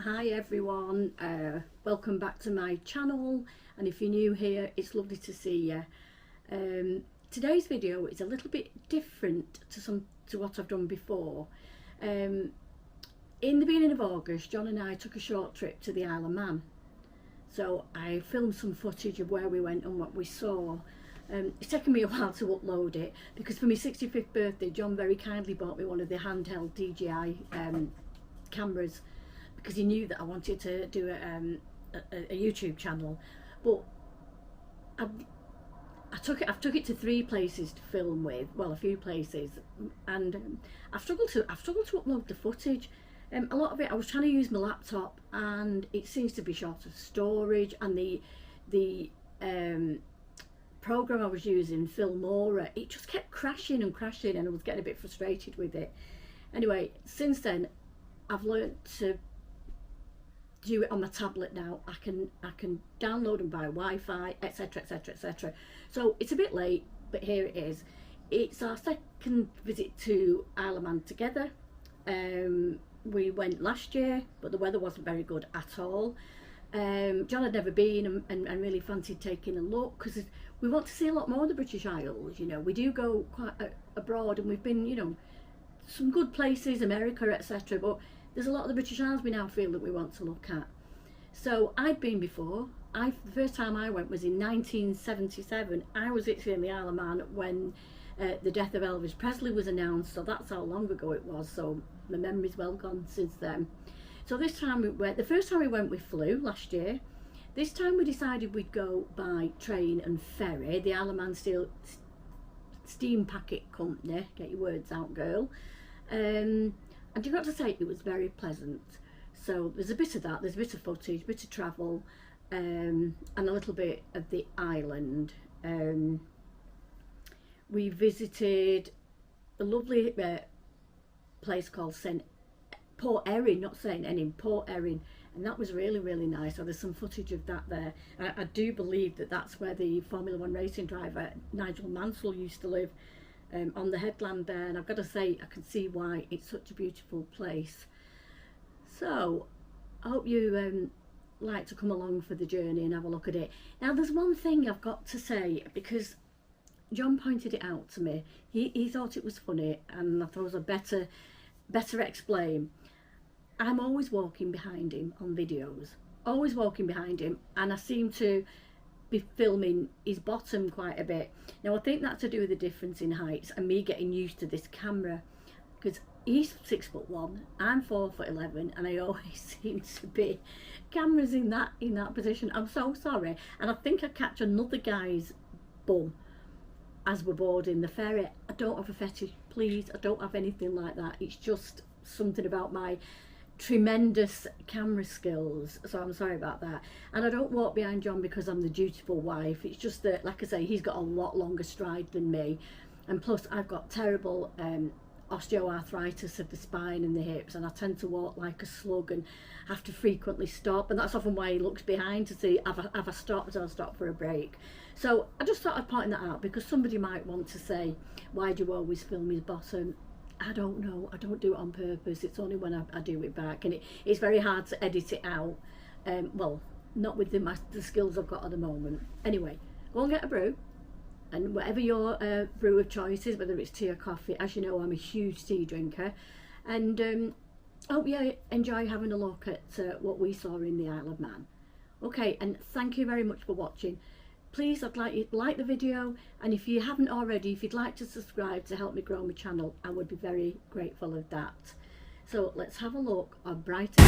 Hi everyone, welcome back to my channel, and if you're new here, it's lovely to see you. Today's video is a little bit different to what I've done before. In the beginning of August, John and I took a short trip to the Isle of Man. So I filmed some footage of where we went and what we saw. It's taken me a while to upload it because for my 65th birthday, John very kindly bought me one of the handheld DJI cameras, because he knew that I wanted to do a YouTube channel. But I've took it to 3 places to film with, well, a few places, and I've struggled to upload the footage. A lot of it I was trying to use my laptop, and it seems to be short of storage, and the program I was using, Filmora, it just kept crashing, and I was getting a bit frustrated with it. Anyway, since then I've learned to do it on my tablet now. I can download them by Wi-Fi, etc, etc, etc. So it's a bit late, but here it is. It's our second visit to Isle of Man together. We went last year, but the weather wasn't very good at all. John had never been and really fancied taking a look, because we want to see a lot more of the British Isles. You know, we do go quite abroad, and we've been, you know, some good places, America, etc, but there's a lot of the British Isles we now feel that we want to look at. So I'd been before. The first time I went was in 1977. I was actually in the Isle of Man when the death of Elvis Presley was announced, so that's how long ago it was. So my memory's well gone since then. So this time we went, the first time we went we flew last year. This time we decided we'd go by train and ferry. The Isle of Man Steam Packet Company, get your words out, girl. And you've got to say, it was very pleasant. So there's a bit of that, there's a bit of footage, a bit of travel, and a little bit of the island. We visited a lovely place called Port Erin, not St Enin, Port Erin, and that was really, really nice. So there's some footage of that there. I do believe that that's where the Formula 1 racing driver Nigel Mansell used to live, on the headland there, and I've got to say, I can see why it's such a beautiful place. So I hope you like to come along for the journey and have a look at it. Now there's one thing I've got to say, because John pointed it out to me. He thought it was funny, and I thought it was better explain. I'm always walking behind him on videos, always walking behind him, and I seem to be filming his bottom quite a bit. Now I think that's to do with the difference in heights and me getting used to this camera, because he's 6'1", I'm 4'11", and I always seem to be cameras in that position. I'm so sorry, and I think I catch another guy's bum as we're boarding the ferry. I don't have a fetish, please, I don't have anything like that. It's just something about my tremendous camera skills, so I'm sorry about that. And I don't walk behind John because I'm the dutiful wife. It's just that, like I say, he's got a lot longer stride than me, and plus I've got terrible osteoarthritis of the spine and the hips, and I tend to walk like a slug and have to frequently stop, and that's often why he looks behind to see have I stopped, or I'll stop for a break. So I just thought I'd point that out, because somebody might want to say, why do you always film his bottom? I don't know, I don't do it on purpose. It's only when I do it back, and it's very hard to edit it out. Well, not with the skills I've got at the moment. Anyway, go and get a brew, and whatever your brew of choice is, whether it's tea or coffee. As you know, I'm a huge tea drinker, and hope you enjoy having a look at what we saw in the Isle of Man. Okay, and thank you very much for watching. Please, I'd like you to like the video, and if you haven't already, if you'd like to subscribe to help me grow my channel, I would be very grateful of that. So let's have a look on Brighton.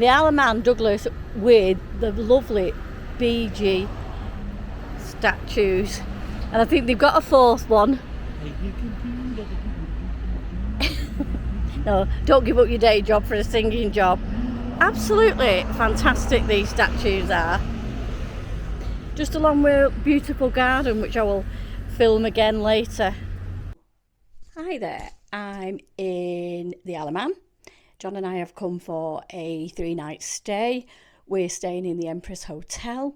the Isle of Man, Douglas, with the lovely BG statues. And I think they've got a fourth one. No, don't give up your day job for a singing job. Absolutely fantastic these statues are. Just along with a beautiful garden, which I will film again later. Hi there, I'm in the Isle of Man. John and I have come for a 3-night stay. We're staying in the Empress Hotel.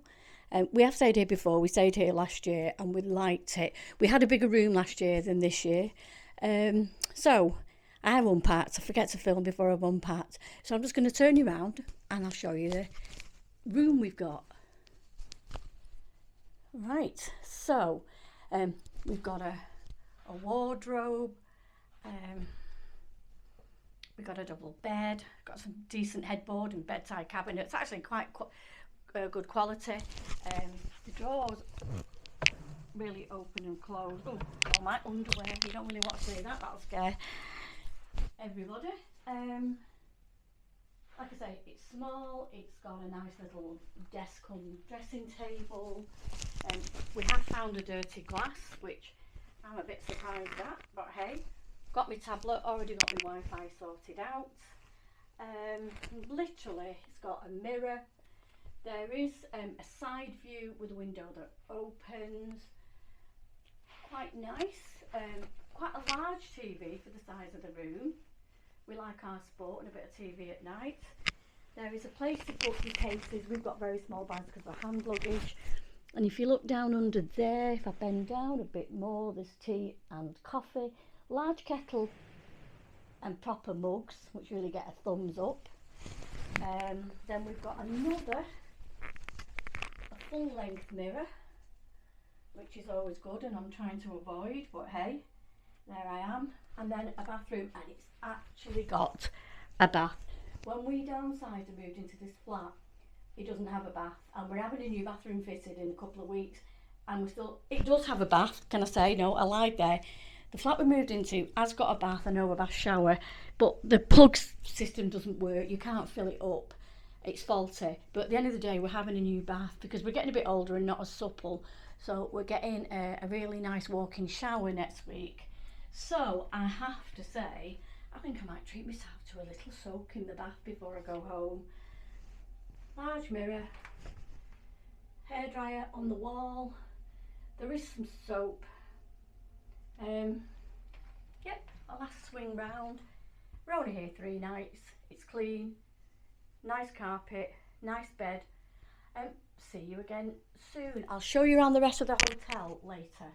We have stayed here before. We stayed here last year and we liked it. We had a bigger room last year than this year. So I have unpacked. I forget to film before I've unpacked. So I'm just going to turn you around and I'll show you the room we've got. Right, so we've got a wardrobe. We've got a double bed, got some decent headboard and bedside cabinet. It's actually quite good quality. The drawers really open and close. Oh, all my underwear. You don't really want to see that. That'll scare everybody. Like I say, it's small. It's got a nice little desk and dressing table. We have found a dirty glass, which I'm a bit surprised at, but hey. Got my tablet, already got my Wi-Fi sorted out. Literally, it's got a mirror. There is a side view with a window that opens. Quite nice. Quite a large TV for the size of the room. We like our sport and a bit of TV at night. There is a place to put your cases. We've got very small bags because of hand luggage. And if you look down under there, if I bend down a bit more, there's tea and coffee. Large kettle and proper mugs, which really get a thumbs up. Then we've got a full-length mirror, which is always good, and I'm trying to avoid, but hey, there I am. And then a bathroom, and it's actually got a bath. When we downsized and moved into this flat, it doesn't have a bath, and we're having a new bathroom fitted in a couple of weeks, and it does have a bath, can I say? No, I lied there. The flat we moved into has got a bath, I know, a bath shower, but the plug system doesn't work. You can't fill it up. It's faulty. But at the end of the day, we're having a new bath because we're getting a bit older and not as supple. So we're getting a really nice walk-in shower next week. So I have to say, I think I might treat myself to a little soak in the bath before I go home. Large mirror, hairdryer on the wall. There is some soap. Yep, a last swing round. We're only here 3 nights. It's clean, nice carpet, nice bed. See you again soon. I'll show you around the rest of the hotel later.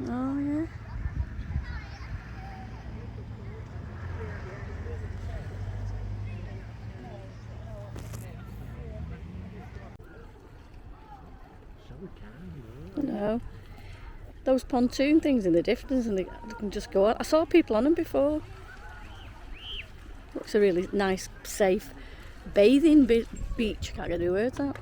Oh yeah. No. Those pontoon things in the distance and they can just go on. I saw people on them before. Looks a really nice, safe bathing beach. Can't get the words out.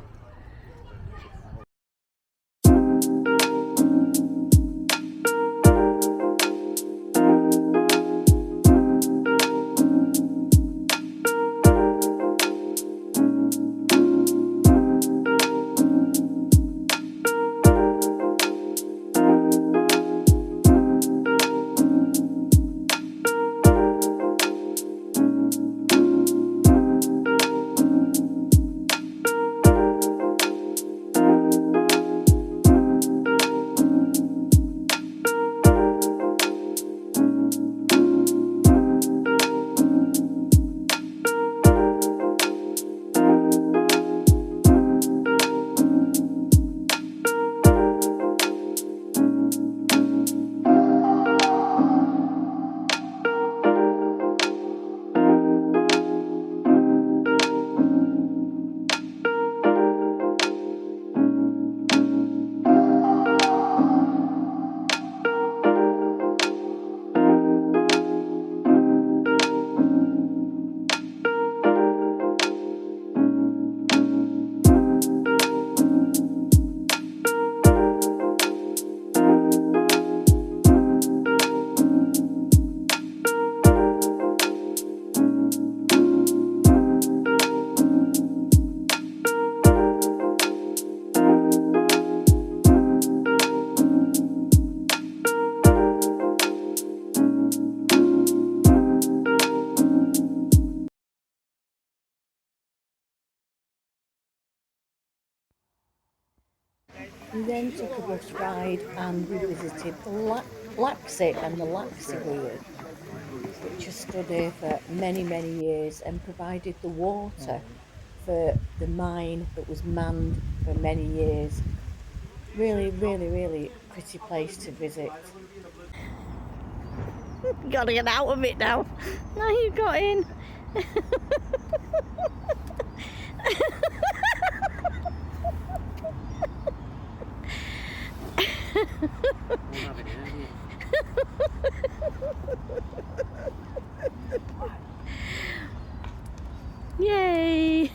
We then took a bus ride and we visited the Laxey and the Laxey Weir, which has stood here for many, many years and provided the water for the mine that was manned for many years. Really, really, really pretty place to visit. Gotta get out of it now. Now you got in. Yay!